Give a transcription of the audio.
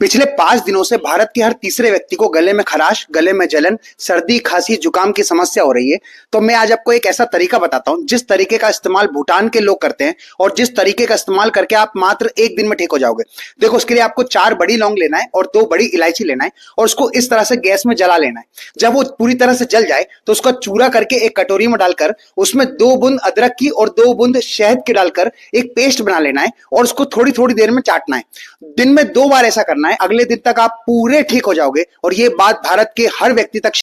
पिछले 5 दिनों से भारत के हर तीसरे व्यक्ति को गले में खराश, गले में जलन, सर्दी, खांसी, जुकाम की समस्या हो रही है। तो मैं आज आपको एक ऐसा तरीका बताता हूं जिस तरीके का इस्तेमाल भूटान के लोग करते हैं और जिस तरीके का इस्तेमाल करके आप मात्र 1 दिन में ठीक हो जाओगे। देखो, उसके लिए आपको 4 बड़ी लौंग लेना है और 2 बड़ी इलायची लेना है और उसको इस तरह से गैस में जला लेना है। जब वो पूरी तरह से जल जाए तो उसका चूरा करके एक कटोरी में डालकर उसमें 2 बूंद अदरक की और 2 बूंद शहद की डालकर एक पेस्ट बना लेना है और उसको थोड़ी थोड़ी देर में चाटना है। दिन में 2 बार ऐसा करना है। अगले दिन तक आप पूरे ठीक हो जाओगे और ये बात भारत के हर व्यक्ति तक